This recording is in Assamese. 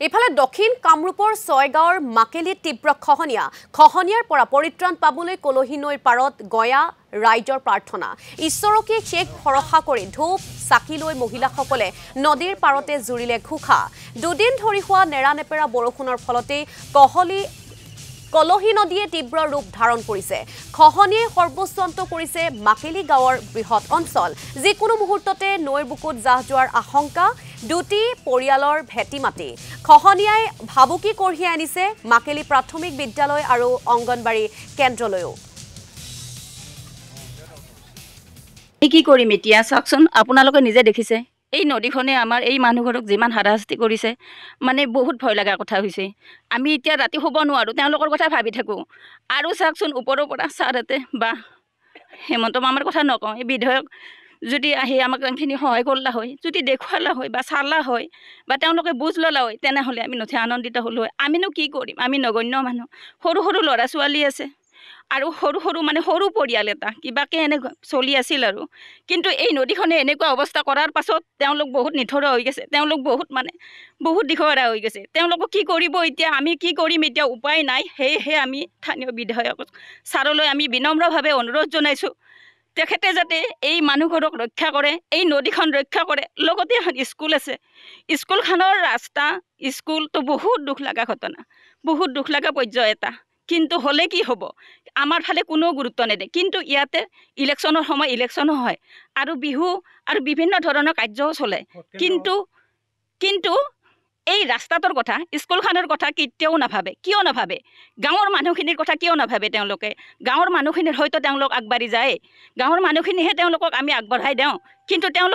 ইফালে দক্ষিণ কামৰূপৰ ছয়গাঁৱৰ মাকেলিত তীব্ৰ খহনীয়াৰ পৰা পৰিত্ৰাণ পাবলৈ কলহী নৈৰ পাৰত গয়া ৰাইজৰ প্ৰাৰ্থনা। ঈশ্বৰকে শেষ ভৰসা কৰি ধূপ চাকি লৈ মহিলাসকলে নদীৰ পাৰতে জুৰিলে ঘোষা। দুদিন ধৰি হোৱা নেৰানেপেৰা বৰষুণৰ ফলতেই কলহী নদীয়ে তীব্ৰ ৰূপ ধাৰণ কৰিছে। খহনীয়ে সৰ্বস্বান্ত কৰিছে মাকেলি গাঁৱৰ বৃহৎ অঞ্চল। যিকোনো মুহূৰ্ততে নৈৰ বুকুত জাহ যোৱাৰ আশংকা। দুটি পৰিয়ালৰ ভেটি মাটি খহনীয়াই ভাবুকি কঢ়িয়াই আনিছে মাকেলি প্ৰাথমিক বিদ্যালয় আৰু অংগনবাড়ী কেন্দ্ৰলৈও। কি কৰিম এতিয়া চাওকচোন, আপোনালোকে নিজে দেখিছে এই নদীখনে আমাৰ এই মানুহঘৰক যিমান হাৰাশাস্তি কৰিছে, মানে বহুত ভয় লগা কথা হৈছে। আমি এতিয়া ৰাতি শুব নোৱাৰোঁ, তেওঁলোকৰ কথা ভাবি থাকোঁ। আৰু চাওকচোন ওপৰৰ পৰা ছাৰহঁতে বা হেমন্ত মামাৰ কথা নকওঁ, এই বিধায়ক যদি আহি আমাক এইখিনি সহায় কৰিলা হয়, যদি দেখুৱালা হয় বা চালা হয় বা তেওঁলোকে বুজ ল'লা হয়, তেনেহ'লে আমি নথি আনন্দিত হ'লোঁ হয়। আমিনো কি কৰিম, আমি নগণ্য মানুহ, সৰু সৰু ল'ৰা ছোৱালী আছে আৰু সৰু পৰিয়াল এটা কিবাকৈ এনে চলি আছিল আৰু। কিন্তু এই নদীখনে এনেকুৱা অৱস্থা কৰাৰ পাছত তেওঁলোক বহুত নিথৰুৱা হৈ গৈছে, তেওঁলোক বহুত দিশহৰা হৈ গৈছে। তেওঁলোকক কি কৰিব এতিয়া, আমি কি কৰিম এতিয়া, উপায় নাই। সেয়েহে আমি স্থানীয় বিধায়ক ছাৰলৈ আমি বিনম্ৰভাৱে অনুৰোধ জনাইছোঁ, তেখেতে যাতে এই মানুহঘৰক ৰক্ষা কৰে, এই নদীখন ৰক্ষা কৰে। লগতে এখন স্কুল আছে, স্কুলখনৰ ৰাস্তা স্কুলটো বহুত দুখ লগা ঘটনা, বহুত দুখ লগা পৰ্যায় এটা। কিন্তু হ'লে কি হ'ব, আমাৰ ফালে কোনো গুৰুত্ব নিদিয়ে। কিন্তু ইয়াতে ইলেকশ্যনৰ সময় ইলেকশ্যনো হয় আৰু বিহু আৰু বিভিন্ন ধৰণৰ কাৰ্যও চলে। কিন্তু এই ৰাস্তাটোৰ কথা, স্কুলখনৰ কথা কেতিয়াও নাভাবে। কিয় নাভাবে? গাঁৱৰ মানুহখিনিৰ কথা কিয় নাভাবে তেওঁলোকে? গাঁৱৰ মানুহখিনিৰ হয়তো তেওঁলোক আগবাঢ়ি যায়, গাঁৱৰ মানুহখিনিহে তেওঁলোকক আমি আগবঢ়াই দিওঁ, কিন্তু তেওঁলোকে